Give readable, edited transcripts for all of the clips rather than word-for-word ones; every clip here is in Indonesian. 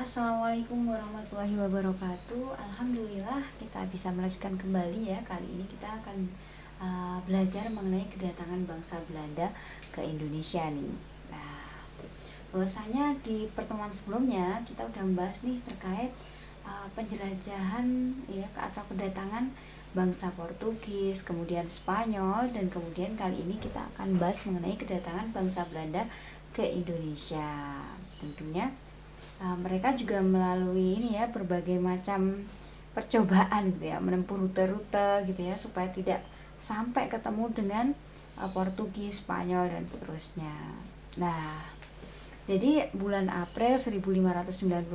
Assalamualaikum warahmatullahi wabarakatuh. Alhamdulillah kita bisa melanjutkan kembali ya. Kali ini kita akan belajar mengenai kedatangan bangsa Belanda ke Indonesia nih. Nah, bahwasanya di pertemuan sebelumnya kita udah membahas nih terkait penjelajahan ya atau kedatangan bangsa Portugis, kemudian Spanyol, dan kemudian kali ini kita akan bahas mengenai kedatangan bangsa Belanda ke Indonesia. Tentunya mereka juga melalui ini ya berbagai macam percobaan gitu ya, menempuh rute-rute gitu ya supaya tidak sampai ketemu dengan Portugis, Spanyol dan seterusnya. Nah, jadi bulan April 1595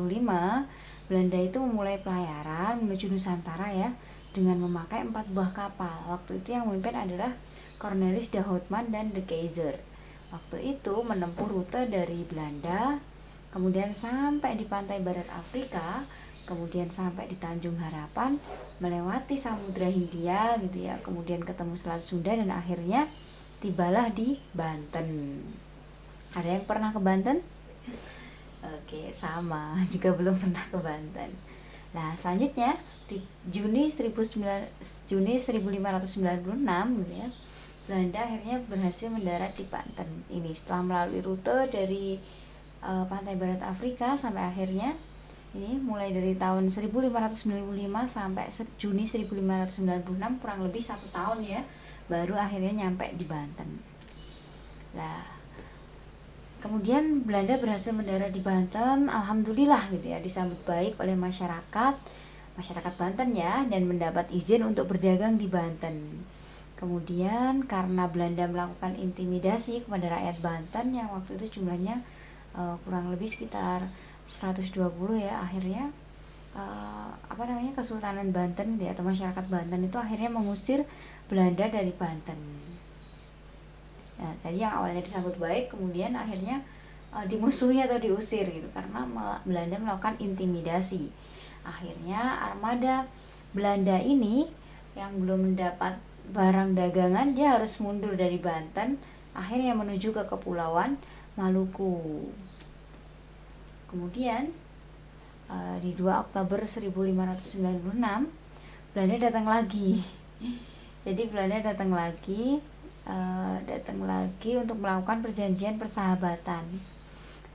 Belanda itu memulai pelayaran menuju Nusantara ya dengan memakai 4 buah kapal. Waktu itu yang memimpin adalah Cornelis de Houtman dan de Keyser. Waktu itu menempuh rute dari Belanda, kemudian sampai di pantai barat Afrika, kemudian sampai di Tanjung Harapan, melewati Samudra Hindia gitu ya, kemudian ketemu Selat Sunda dan akhirnya tibalah di Banten. Ada yang pernah ke Banten? Oke, sama, juga belum pernah ke Banten. Nah, selanjutnya di Juni 1596 gitu ya, Belanda akhirnya berhasil mendarat di Banten. Ini setelah melalui rute dari pantai barat Afrika sampai akhirnya ini mulai dari tahun 1595 sampai Juni 1596, kurang lebih 1 tahun ya, baru akhirnya nyampe di Banten. Nah, kemudian Belanda berhasil mendarat di Banten, alhamdulillah gitu ya, disambut baik oleh masyarakat Banten ya, dan mendapat izin untuk berdagang di Banten. Kemudian karena Belanda melakukan intimidasi kepada rakyat Banten yang waktu itu jumlahnya kurang lebih sekitar 120 ya, akhirnya Kesultanan Banten ya, atau masyarakat Banten itu akhirnya mengusir Belanda dari Banten. Nah, tadi yang awalnya disambut baik kemudian akhirnya dimusuhi atau diusir gitu karena Belanda melakukan intimidasi. Akhirnya armada Belanda ini yang belum mendapat barang dagangan, dia harus mundur dari Banten, akhirnya menuju ke Kepulauan Maluku. Kemudian di 2 Oktober 1596 Belanda datang lagi. Jadi Belanda datang lagi untuk melakukan perjanjian persahabatan,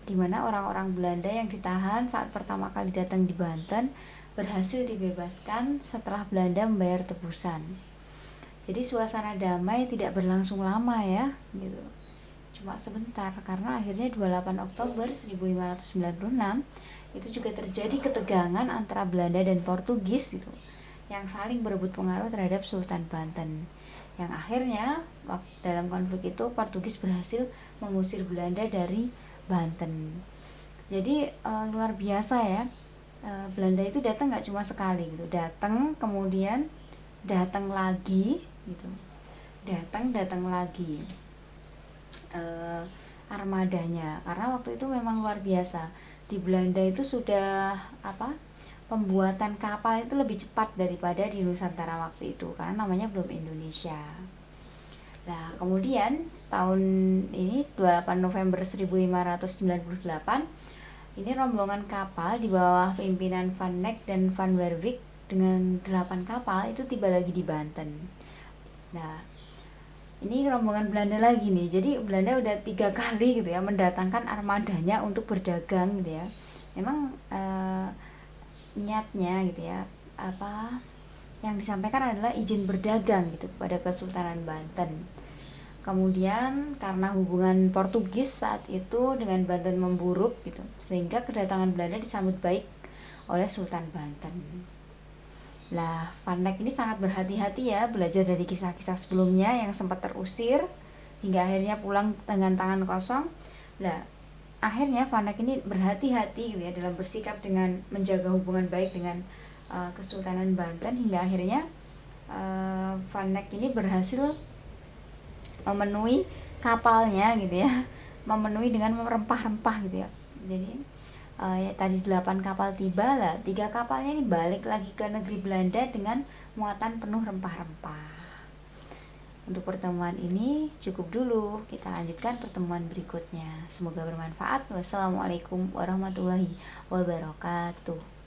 di mana orang-orang Belanda yang ditahan saat pertama kali datang di Banten berhasil dibebaskan setelah Belanda membayar tebusan. Jadi suasana damai tidak berlangsung lama ya, gitu. Cuma sebentar, karena akhirnya 28 Oktober 1596 itu juga terjadi ketegangan antara Belanda dan Portugis gitu, yang saling berebut pengaruh terhadap Sultan Banten. Yang akhirnya dalam konflik itu Portugis berhasil mengusir Belanda dari Banten. Jadi luar biasa ya, Belanda itu datang nggak cuma sekali gitu, datang kemudian datang lagi gitu, datang lagi armadanya, karena waktu itu memang luar biasa. Di Belanda itu sudah pembuatan kapal itu lebih cepat daripada di Nusantara waktu itu, karena namanya belum Indonesia. Nah, kemudian tahun ini 28 November 1598 ini rombongan kapal di bawah pimpinan Van Neck dan Van Werwijk dengan 8 kapal itu tiba lagi di Banten. Nah, ini rombongan Belanda lagi nih. Jadi Belanda udah 3 kali gitu ya mendatangkan armadanya untuk berdagang gitu ya. Memang niatnya gitu ya, yang disampaikan adalah izin berdagang gitu kepada Kesultanan Banten. Kemudian karena hubungan Portugis saat itu dengan Banten memburuk gitu, sehingga kedatangan Belanda disambut baik oleh Sultan Banten. Nah, Van Neck ini sangat berhati-hati ya, belajar dari kisah-kisah sebelumnya yang sempat terusir hingga akhirnya pulang dengan tangan kosong. Nah, akhirnya Van Neck ini berhati-hati gitu ya dalam bersikap dengan menjaga hubungan baik dengan Kesultanan Banten, hingga akhirnya Van Neck ini berhasil memenuhi kapalnya gitu ya, memenuhi dengan rempah-rempah gitu ya. Jadi tadi 8 kapal tiba lah, 3 kapalnya ini balik lagi ke negeri Belanda dengan muatan penuh rempah-rempah. Untuk pertemuan ini cukup dulu. Kita lanjutkan pertemuan berikutnya. Semoga bermanfaat. Wassalamualaikum warahmatullahi wabarakatuh.